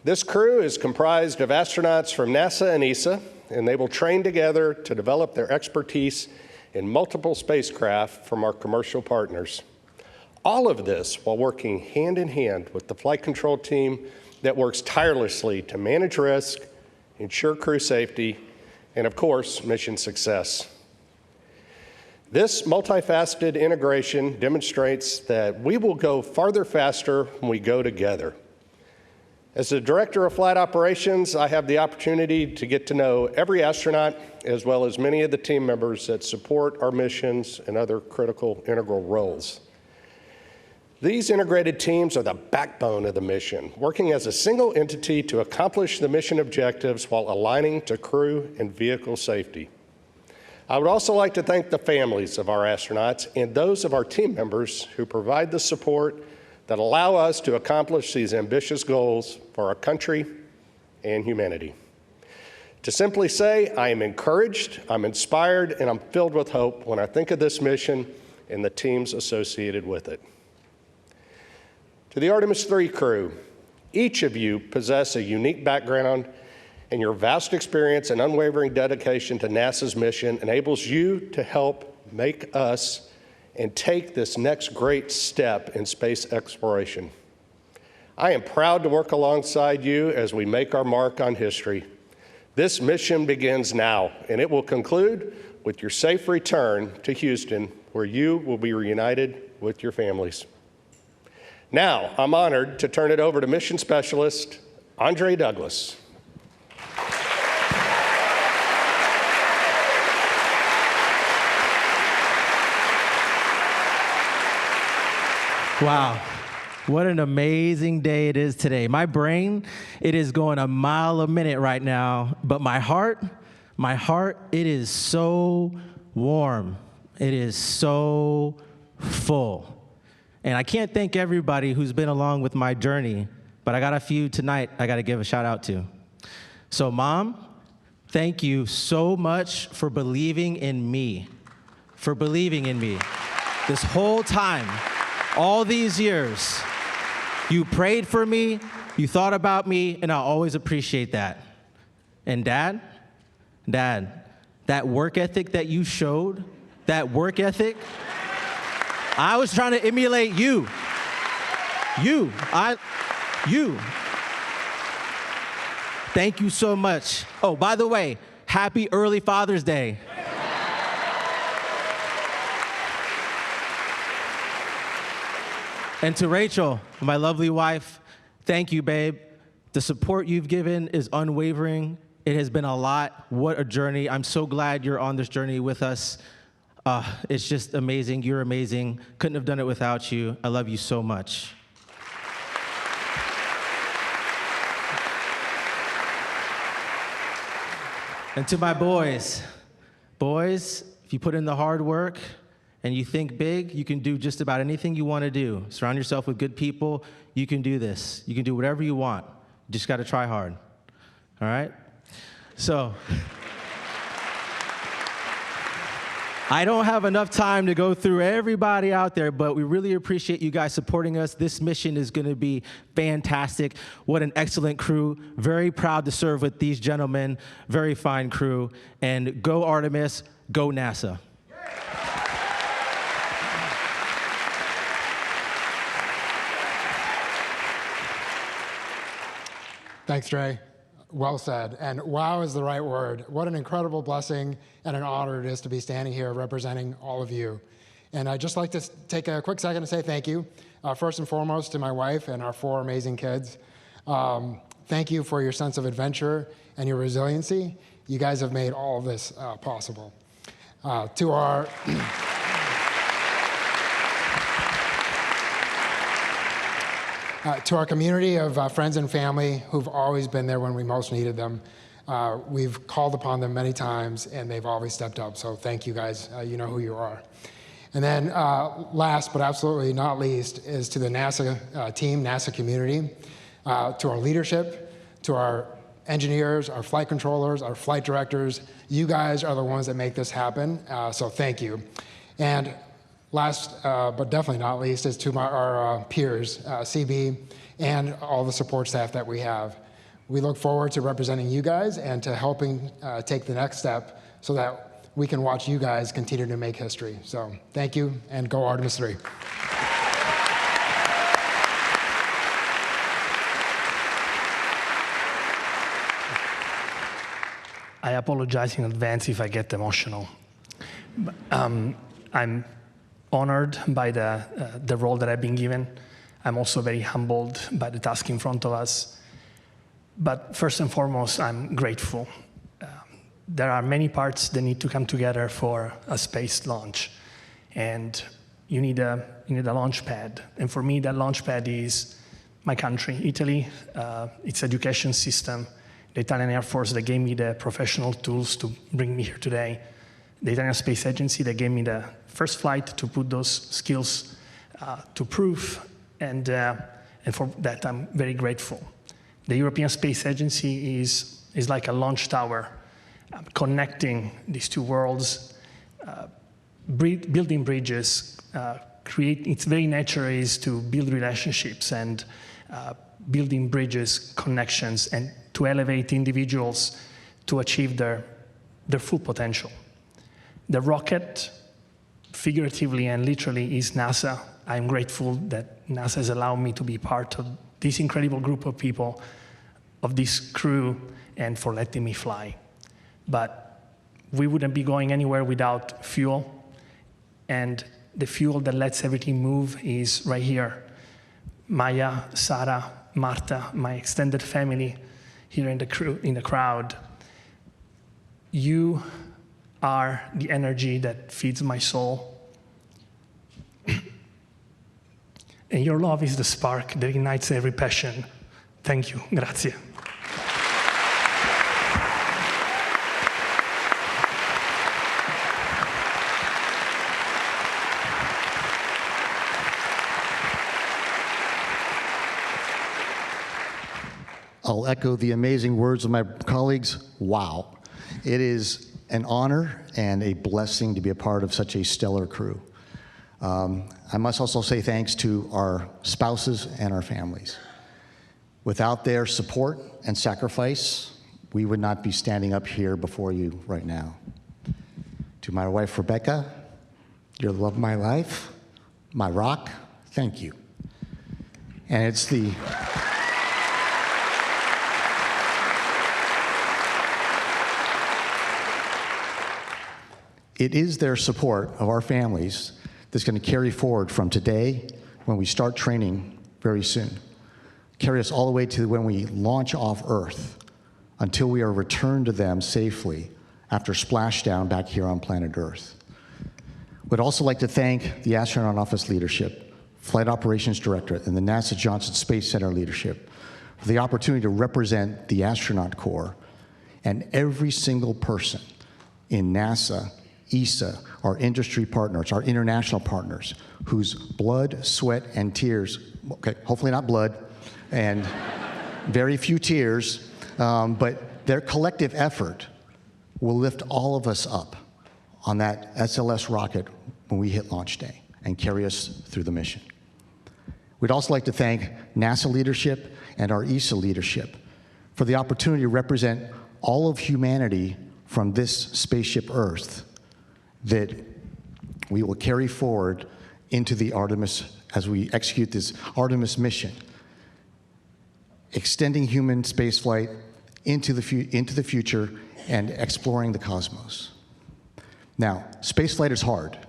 This crew is comprised of astronauts from NASA and ESA, and they will train together to develop their expertise in multiple spacecraft from our commercial partners. All of this while working hand in hand with the flight control team that works tirelessly to manage risk, ensure crew safety, and of course, mission success. This multifaceted integration demonstrates that we will go farther faster when we go together. As the Director of Flight Operations, I have the opportunity to get to know every astronaut as well as many of the team members that support our missions and other critical integral roles. These integrated teams are the backbone of the mission, working as a single entity to accomplish the mission objectives while aligning to crew and vehicle safety. I would also like to thank the families of our astronauts and those of our team members who provide the support that allow us to accomplish these ambitious goals for our country and humanity. To simply say, I am encouraged, I'm inspired, and I'm filled with hope when I think of this mission and the teams associated with it. To the Artemis III crew, each of you possess a unique background, and your vast experience and unwavering dedication to NASA's mission enables you to help make us and take this next great step in space exploration. I am proud to work alongside you as we make our mark on history. This mission begins now, and it will conclude with your safe return to Houston, where you will be reunited with your families. Now, I'm honored to turn it over to Mission Specialist Andre Douglas. Wow, what an amazing day it is today. My brain, it is going a mile a minute right now, but my heart, it is so warm. It is so full. And I can't thank everybody who's been along with my journey, but I got a few tonight I got to give a shout out to. So Mom, thank you so much for believing in me, this whole time. All these years, you prayed for me, you thought about me, and I always appreciate that. And Dad, that work ethic that you showed, I was trying to emulate you. Thank you so much. Oh, by the way, happy early Father's Day. And to Rachel, my lovely wife, thank you, babe. The support you've given is unwavering. It has been a lot. What a journey. I'm so glad you're on this journey with us. It's just amazing. You're amazing. Couldn't have done it without you. I love you so much. And to my boys, if you put in the hard work, and you think big, you can do just about anything you want to do. Surround yourself with good people. You can do this. You can do whatever you want. You just got to try hard. All right? So, I don't have enough time to go through everybody out there, but we really appreciate you guys supporting us. This mission is going to be fantastic. What an excellent crew. Very proud to serve with these gentlemen. Very fine crew. And go Artemis, go NASA. Thanks, Trey. Well said. And wow is the right word. What an incredible blessing and an honor it is to be standing here representing all of you. And I'd just like to take a quick second to say thank you, first and foremost, to my wife and our 4 amazing kids. Thank you for your sense of adventure and your resiliency. You guys have made all of this possible. To our... To our community of friends and family who've always been there when we most needed them, we've called upon them many times and they've always stepped up. So thank you guys. You know who you are. And then last but absolutely not least is to the NASA team, NASA community, to our leadership, to our engineers, our flight controllers, our flight directors. You guys are the ones that make this happen. So thank you. And last, but definitely not least, is to our peers, CB, and all the support staff that we have. We look forward to representing you guys and to helping take the next step so that we can watch you guys continue to make history. So thank you, and go Artemis III. I apologize in advance if I get emotional. I'm honored by the role that I've been given. I'm also very humbled by the task in front of us. But first and foremost, I'm grateful. There are many parts that need to come together for a space launch. And you need a launch pad. And for me, that launch pad is my country, Italy, its education system, the Italian Air Force that gave me the professional tools to bring me here today, the Italian Space Agency that gave me the first flight to put those skills to proof. And for that, I'm very grateful. The European Space Agency is like a launch tower, connecting these two worlds, building bridges, its very nature is to build relationships and building bridges, connections, and to elevate individuals to achieve their full potential. The rocket, figuratively and literally, is NASA. I'm grateful that NASA has allowed me to be part of this incredible group of people, of this crew, and for letting me fly. But we wouldn't be going anywhere without fuel, and the fuel that lets everything move is right here. Maya, Sarah, Marta, my extended family here in the crowd. You are the energy that feeds my soul. And your love is the spark that ignites every passion. Thank you. Grazie. I'll echo the amazing words of my colleagues. Wow. It is an honor and a blessing to be a part of such a stellar crew. I must also say thanks to our spouses and our families. Without their support and sacrifice, we would not be standing up here before you right now. To my wife, Rebecca, you're the love of my life, my rock, thank you. And it is their support of our families that's going to carry forward from today, when we start training very soon, carry us all the way to when we launch off Earth, until we are returned to them safely after splashdown back here on planet Earth. Would also like to thank the Astronaut Office leadership, Flight Operations Directorate, and the NASA Johnson Space Center leadership for the opportunity to represent the astronaut corps and every single person in NASA, ESA, our industry partners, our international partners, whose blood, sweat, and tears, okay, hopefully not blood, and very few tears, but their collective effort will lift all of us up on that SLS rocket when we hit launch day and carry us through the mission. We'd also like to thank NASA leadership and our ESA leadership for the opportunity to represent all of humanity from this spaceship Earth that we will carry forward into the Artemis, as we execute this Artemis mission, extending human spaceflight into the future and exploring the cosmos. Now, spaceflight is hard,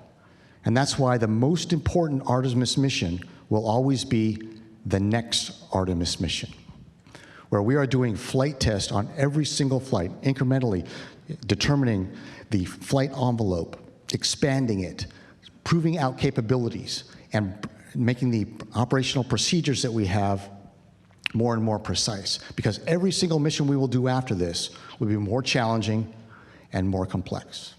and that's why the most important Artemis mission will always be the next Artemis mission, where we are doing flight tests on every single flight, incrementally determining the flight envelope, expanding it, proving out capabilities, and making the operational procedures that we have more and more precise. Because every single mission we will do after this will be more challenging and more complex.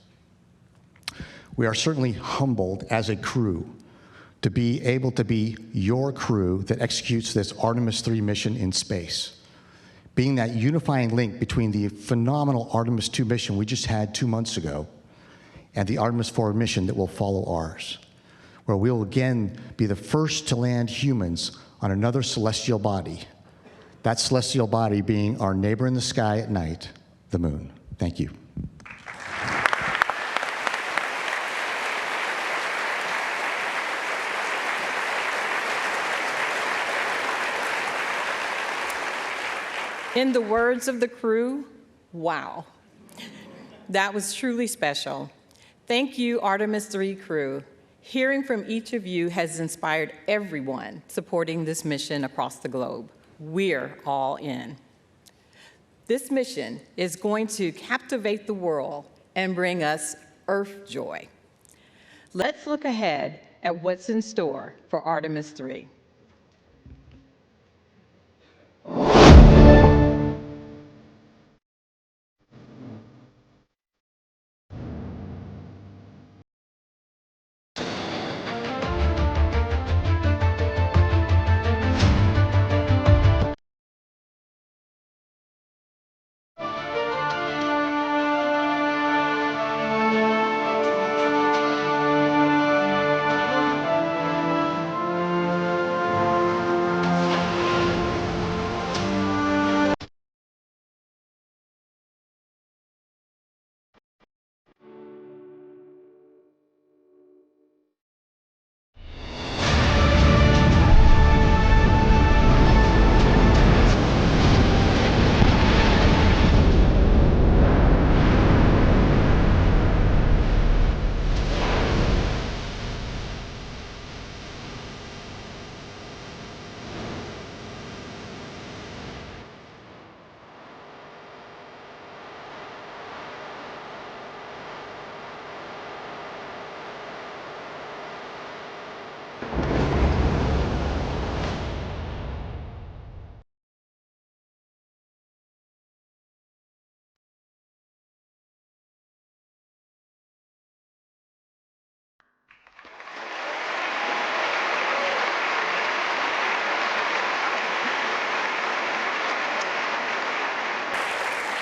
We are certainly humbled as a crew to be able to be your crew that executes this Artemis III mission in space, being that unifying link between the phenomenal Artemis II mission we just had 2 months ago and the Artemis IV mission that will follow ours, where we will again be the first to land humans on another celestial body, that celestial body being our neighbor in the sky at night, the moon. Thank you. In the words of the crew, wow. That was truly special. Thank you, Artemis III crew. Hearing from each of you has inspired everyone supporting this mission across the globe. We're all in. This mission is going to captivate the world and bring us Earth joy. Let's look ahead at what's in store for Artemis III.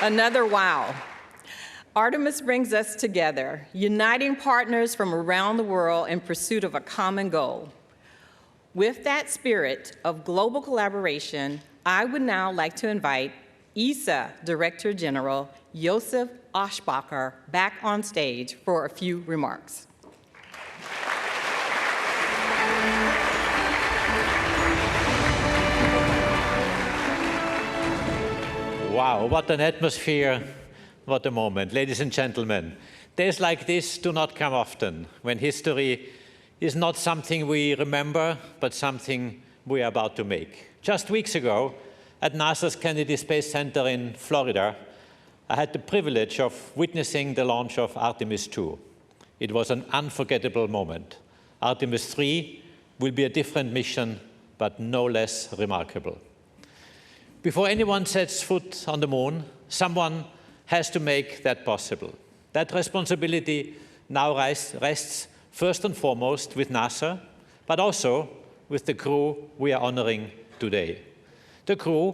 Another wow. Artemis brings us together, uniting partners from around the world in pursuit of a common goal. With that spirit of global collaboration, I would now like to invite ESA Director General Josef Aschbacher back on stage for a few remarks. Wow, what an atmosphere, what a moment. Ladies and gentlemen, days like this do not come often, when history is not something we remember, but something we are about to make. Just weeks ago, at NASA's Kennedy Space Center in Florida, I had the privilege of witnessing the launch of Artemis II. It was an unforgettable moment. Artemis III will be a different mission, but no less remarkable. Before anyone sets foot on the moon, someone has to make that possible. That responsibility now rests first and foremost with NASA, but also with the crew we are honoring today. The crew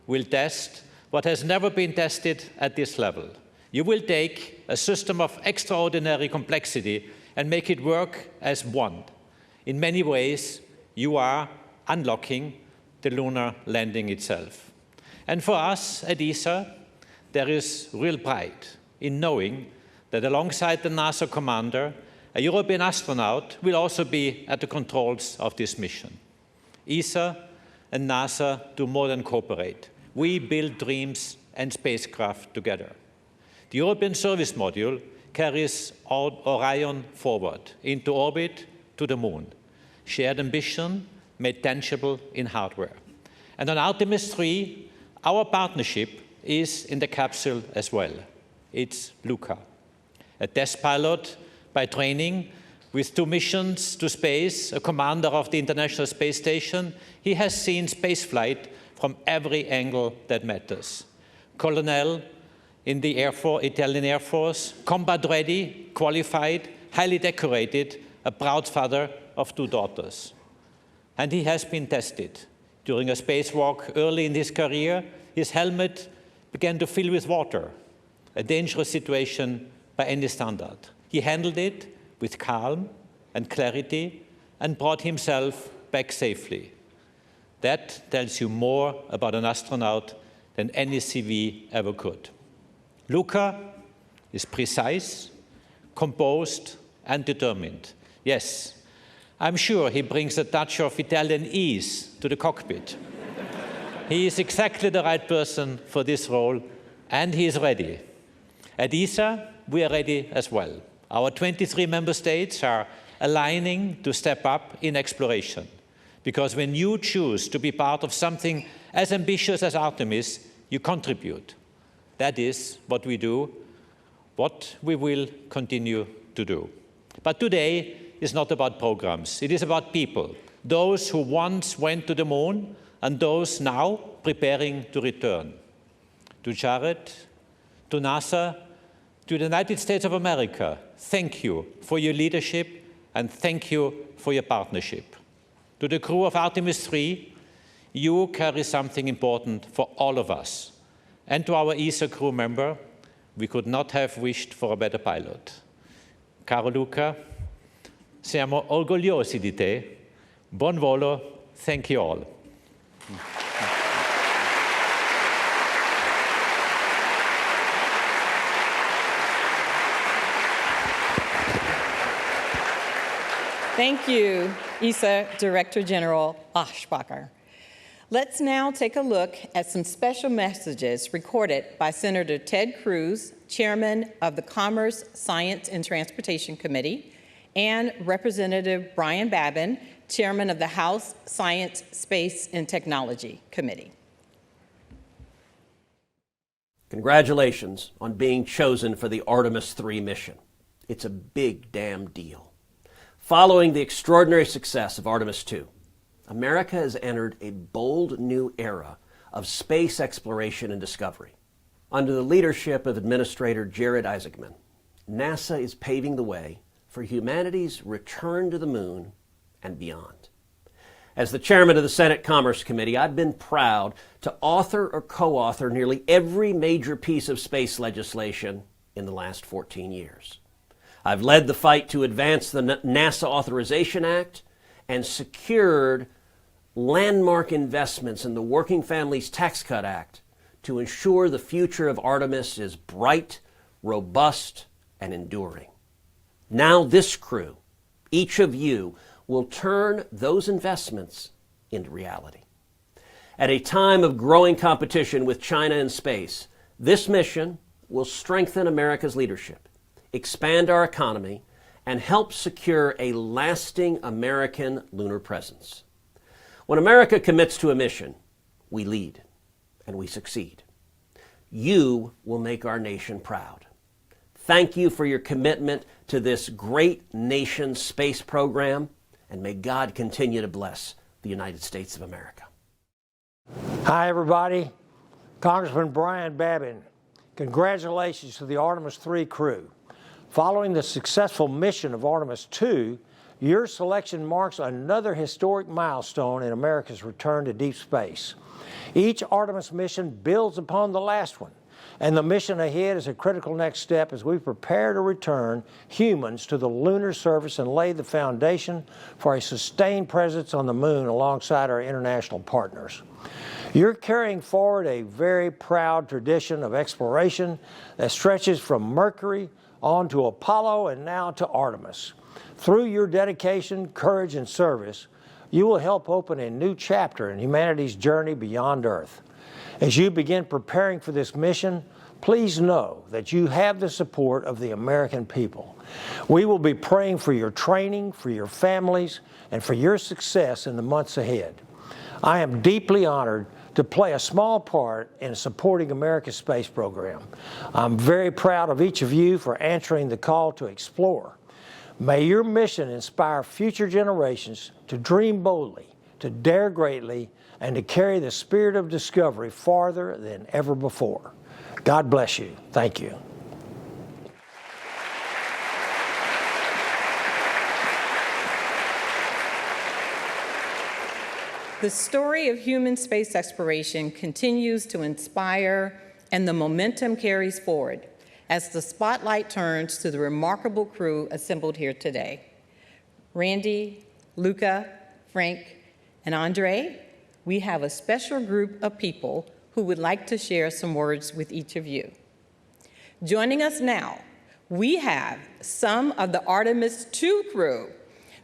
will test what has never been tested at this level. You will take a system of extraordinary complexity and make it work as one. In many ways, you are unlocking the lunar landing itself. And for us at ESA, there is real pride in knowing that alongside the NASA commander, a European astronaut will also be at the controls of this mission. ESA and NASA do more than cooperate. We build dreams and spacecraft together. The European service module carries Orion forward into orbit to the moon. Shared ambition made tangible in hardware. And on Artemis III, our partnership is in the capsule as well. It's Luca, a test pilot by training with 2 missions to space, a commander of the International Space Station. He has seen spaceflight from every angle that matters. Colonel in the Italian Air Force, combat ready, qualified, highly decorated, a proud father of 2 daughters. And he has been tested. During a spacewalk early in his career, his helmet began to fill with water, a dangerous situation by any standard. He handled it with calm and clarity and brought himself back safely. That tells you more about an astronaut than any CV ever could. Luca is precise, composed, and determined. Yes, I'm sure he brings a touch of Italian ease to the cockpit. He is exactly the right person for this role, and he is ready. At ESA, we are ready as well. Our 23 member states are aligning to step up in exploration, because when you choose to be part of something as ambitious as Artemis, you contribute That is what we do, what we will continue to do. But today is not about programs. It is about people, those who once went to the moon and those now preparing to return. To Jared, to NASA, to the United States of America, thank you for your leadership and thank you for your partnership. To the crew of Artemis III, you carry something important for all of us. And to our ESA crew member, we could not have wished for a better pilot. Caro Luca, siamo orgogliosi di te. Buon volo, thank you all. Thank you, ESA Director General Aschbacher. Let's now take a look at some special messages recorded by Senator Ted Cruz, Chairman of the Commerce, Science, and Transportation Committee, and Representative Brian Babin, Chairman of the House Science, Space, and Technology Committee. Congratulations on being chosen for the Artemis III mission. It's a big damn deal. Following the extraordinary success of Artemis II, America has entered a bold new era of space exploration and discovery. Under the leadership of Administrator Jared Isaacman, NASA is paving the way for humanity's return to the moon and beyond. As the chairman of the Senate Commerce Committee, I've been proud to author or co-author nearly every major piece of space legislation in the last 14 years. I've led the fight to advance the NASA Authorization Act and secured landmark investments in the Working Families Tax Cut Act to ensure the future of Artemis is bright, robust, and enduring. Now this crew, each of you, will turn those investments into reality. At a time of growing competition with China in space, this mission will strengthen America's leadership, expand our economy, and help secure a lasting American lunar presence. When America commits to a mission, we lead and we succeed. You will make our nation proud. Thank you for your commitment to this great nation's space program, and may God continue to bless the United States of America. Hi, everybody. Congressman Brian Babin. Congratulations to the Artemis III crew. Following the successful mission of Artemis II, your selection marks another historic milestone in America's return to deep space. Each Artemis mission builds upon the last one, and the mission ahead is a critical next step as we prepare to return humans to the lunar surface and lay the foundation for a sustained presence on the moon alongside our international partners. You're carrying forward a very proud tradition of exploration that stretches from Mercury on to Apollo and now to Artemis. Through your dedication, courage, and service, you will help open a new chapter in humanity's journey beyond Earth. As you begin preparing for this mission, please know that you have the support of the American people. We will be praying for your training, for your families, and for your success in the months ahead. I am deeply honored to play a small part in supporting America's space program. I'm very proud of each of you for answering the call to explore. May your mission inspire future generations to dream boldly, to dare greatly, and to carry the spirit of discovery farther than ever before. God bless you. Thank you. The story of human space exploration continues to inspire, and the momentum carries forward as the spotlight turns to the remarkable crew assembled here today. Randy, Luca, Frank, and Andre, we have a special group of people who would like to share some words with each of you. Joining us now, we have some of the Artemis II crew.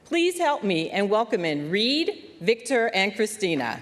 Please help me in welcoming Reed, Victor, and Christina.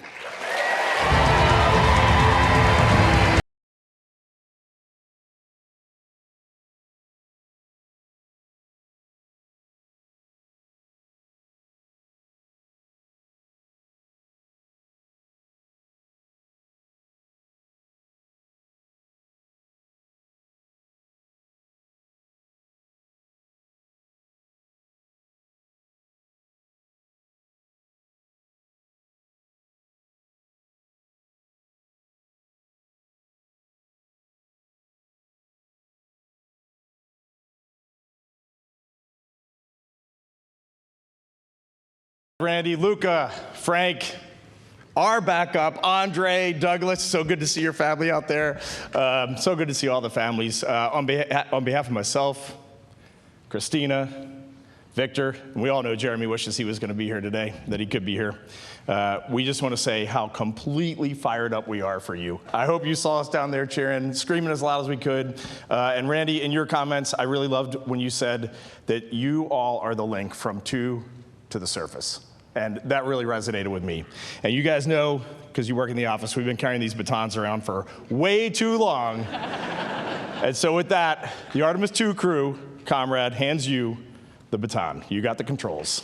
Randy, Luca, Frank, our backup, Andre, Douglas, so good to see your family out there. So good to see all the families. On behalf of myself, Christina, Victor, and we all know Jeremy wishes he was going to be here today, that he could be here. We just want to say how completely fired up we are for you. I hope you saw us down there cheering, screaming as loud as we could. And Randy, in your comments, I really loved when you said that you all are the link from 2 to the surface. And that really resonated with me. And you guys know, because you work in the office, we've been carrying these batons around for way too long. And so with that, the Artemis II crew, comrade, hands you the baton. You got the controls.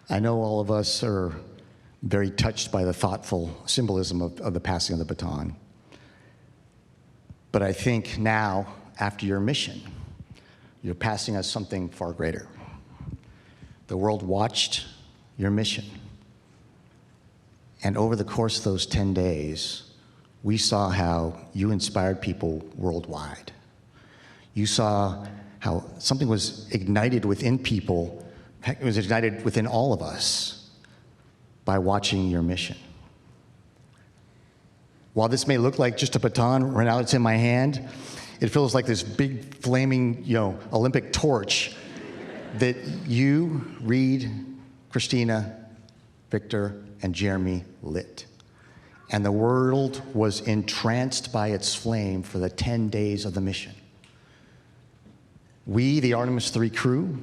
I know all of us are very touched by the thoughtful symbolism of the passing of the baton. But I think now, after your mission, you're passing us something far greater. The world watched your mission. And over the course of those 10 days, we saw how you inspired people worldwide. You saw how something was ignited within people. It was ignited within all of us by watching your mission. While this may look like just a baton, right now it's in my hand, it feels like this big flaming, Olympic torch that you, Reed, Christina, Victor, and Jeremy lit. And the world was entranced by its flame for the 10 days of the mission. We, the Artemis III crew,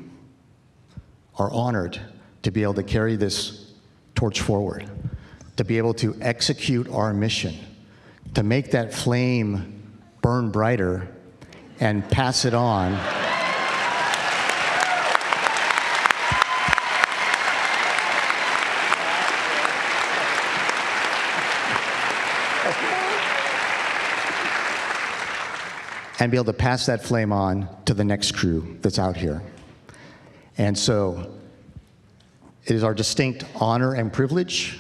are honored to be able to carry this torch forward, to be able to execute our mission, to make that flame burn brighter and pass it on. And be able to pass that flame on to the next crew that's out here. And so it is our distinct honor and privilege,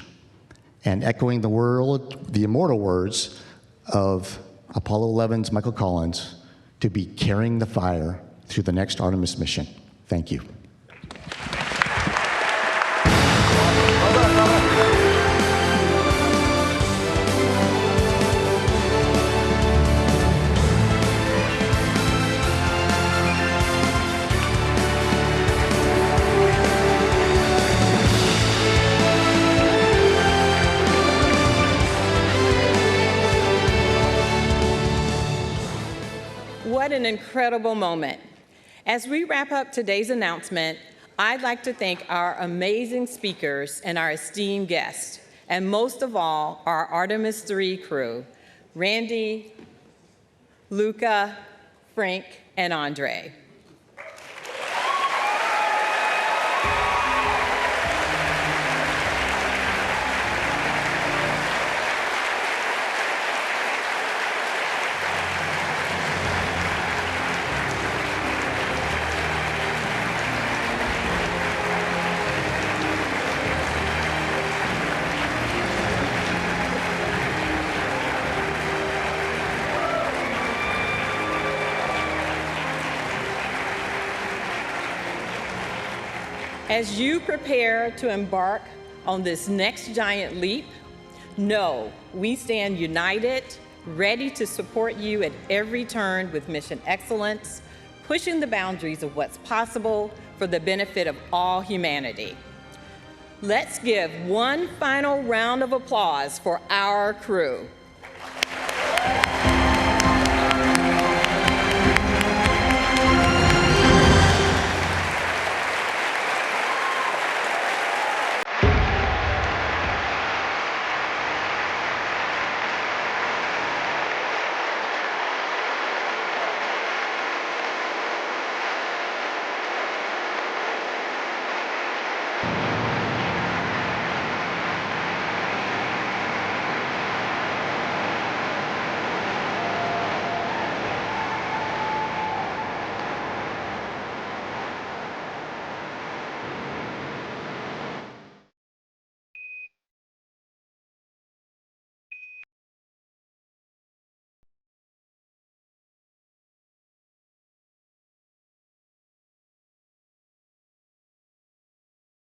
and echoing the immortal words of Apollo 11's Michael Collins, to be carrying the fire through the next Artemis mission. Thank you. What an incredible moment. As we wrap up today's announcement, I'd like to thank our amazing speakers and our esteemed guests, and most of all, our Artemis III crew, Randy, Luca, Frank, and Andre. As you prepare to embark on this next giant leap, know we stand united, ready to support you at every turn with mission excellence, pushing the boundaries of what's possible for the benefit of all humanity. Let's give one final round of applause for our crew.